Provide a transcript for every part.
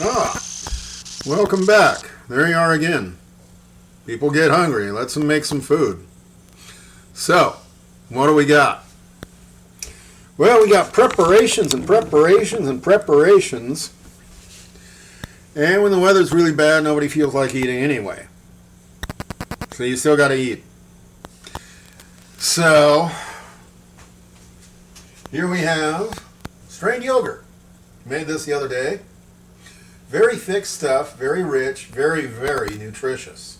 Ah, welcome back. There you are again. People get hungry. Let's them make some food. So, what do we got? Well, we got preparations and preparations and preparations. And when the weather's really bad, nobody feels like eating anyway. So you still got to eat. So, here we have strained yogurt. Made this the other day. Very thick stuff, very rich, very, very nutritious.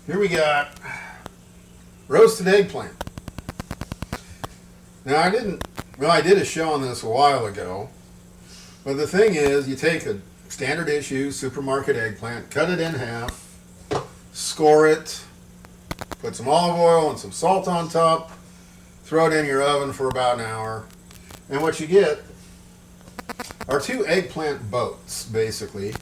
Here we got roasted eggplant. Now I did a show on this a while ago, but the thing is, you take a standard issue supermarket eggplant, cut it in half, score it, put some olive oil and some salt on top, throw it in your oven for about an hour, and what you get are two eggplant boats, basically,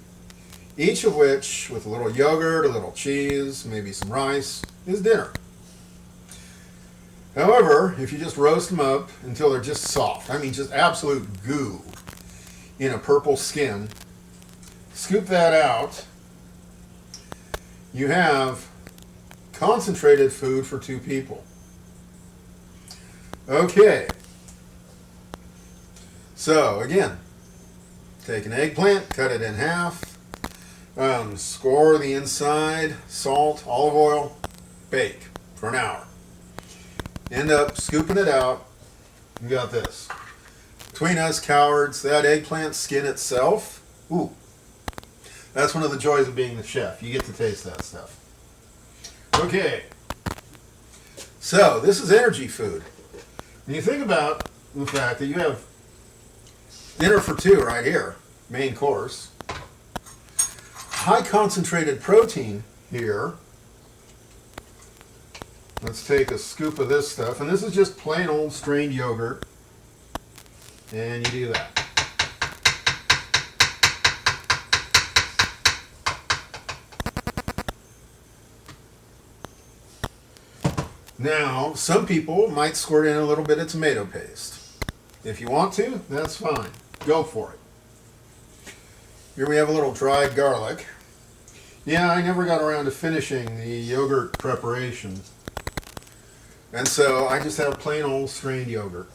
each of which, with a little yogurt, a little cheese, maybe some rice, is dinner. However, if you just roast them up until they're just soft, I mean just absolute goo in a purple skin, scoop that out, you have concentrated food for two people. Okay. So, again, take an eggplant, cut it in half, score the inside, salt, olive oil, bake for an hour. End up scooping it out. You got this. Between us cowards, that eggplant skin itself, ooh, that's one of the joys of being the chef. You get to taste that stuff. Okay. So, this is energy food. When you think about the fact that you have dinner for two right here, main course. High concentrated protein here. Let's take a scoop of this stuff. And this is just plain old strained yogurt. And you do that. Now, some people might squirt in a little bit of tomato paste. If you want to, that's fine. Go for it. Here we have a little dried garlic. Yeah, I never got around to finishing the yogurt preparation. And so I just have plain old strained yogurt.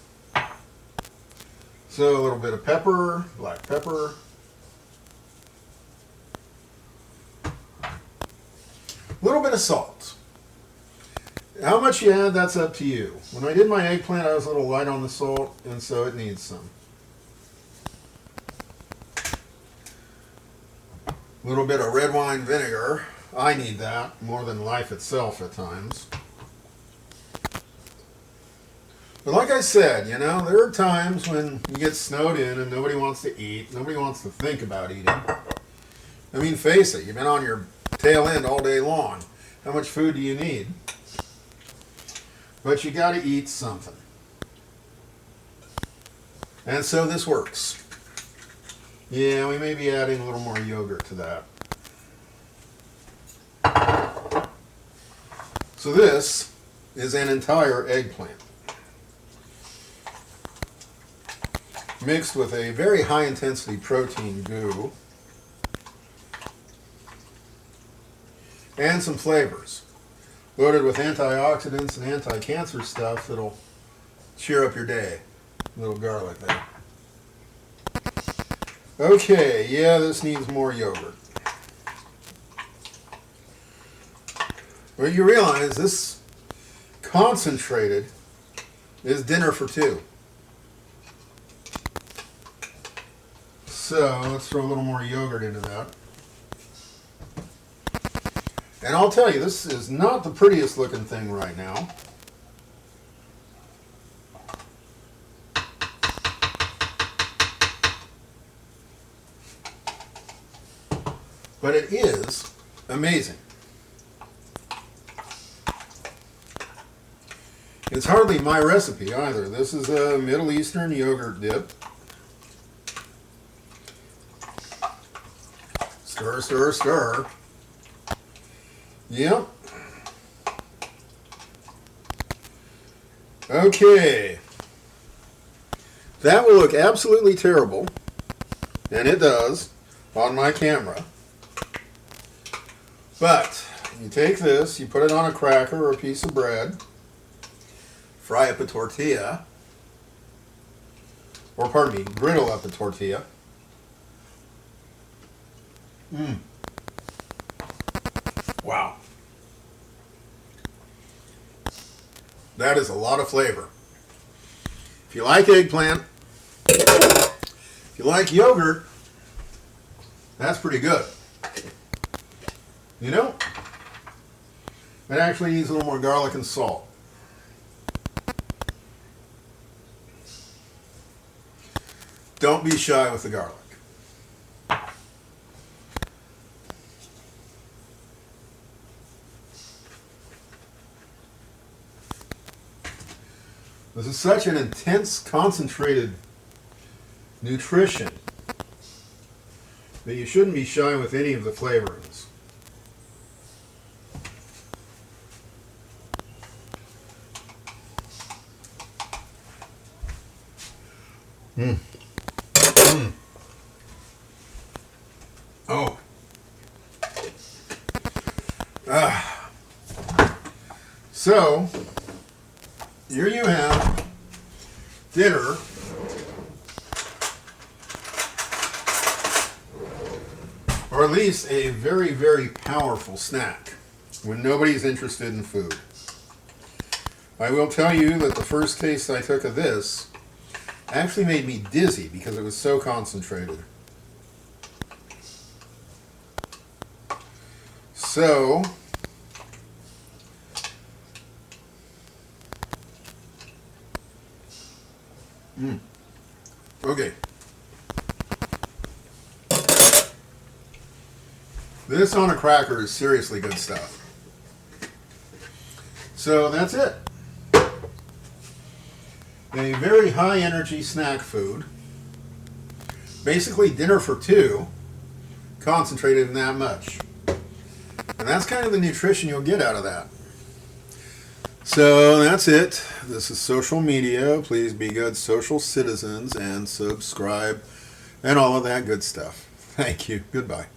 So a little bit of pepper, black pepper. A little bit of salt. How much you add, that's up to you. When I did my eggplant, I was a little light on the salt, and so it needs some. A little bit of red wine vinegar. I need that more than life itself at times. But like I said, you know, there are times when you get snowed in and nobody wants to eat, nobody wants to think about eating. I mean, face it, you've been on your tail end all day long. How much food do you need? But you got to eat something. And so this works. Yeah, we may be adding a little more yogurt to that. So this is an entire eggplant, mixed with a very high intensity protein goo and some flavors, loaded with antioxidants and anti-cancer stuff that'll cheer up your day. A little garlic there. Okay, yeah, this needs more yogurt. Well, you realize this concentrated is dinner for two. So let's throw a little more yogurt into that. And I'll tell you, this is not the prettiest looking thing right now. But it is amazing. It's hardly my recipe either. This is a Middle Eastern yogurt dip. Stir, stir, stir. Yep. Okay. That will look absolutely terrible and it does on my camera. But you take this, you put it on a cracker or a piece of bread, fry up a tortilla, or pardon me, griddle up a tortilla. Wow. That is a lot of flavor. If you like eggplant, if you like yogurt, that's pretty good. You know, it actually needs a little more garlic and salt. Don't be shy with the garlic. This is such an intense, concentrated nutrition that you shouldn't be shy with any of the flavorings. Oh. So, here you have dinner or at least a very, very powerful snack when nobody's interested in food. I will tell you that the first taste I took of this actually made me dizzy because it was so concentrated. So, okay. This on a cracker is seriously good stuff. So that's it. A very high energy snack food. Basically dinner for two, concentrated in that much. And that's kind of the nutrition you'll get out of that. So that's it. This is social media. Please be good social citizens and subscribe and all of that good stuff. Thank you. Goodbye.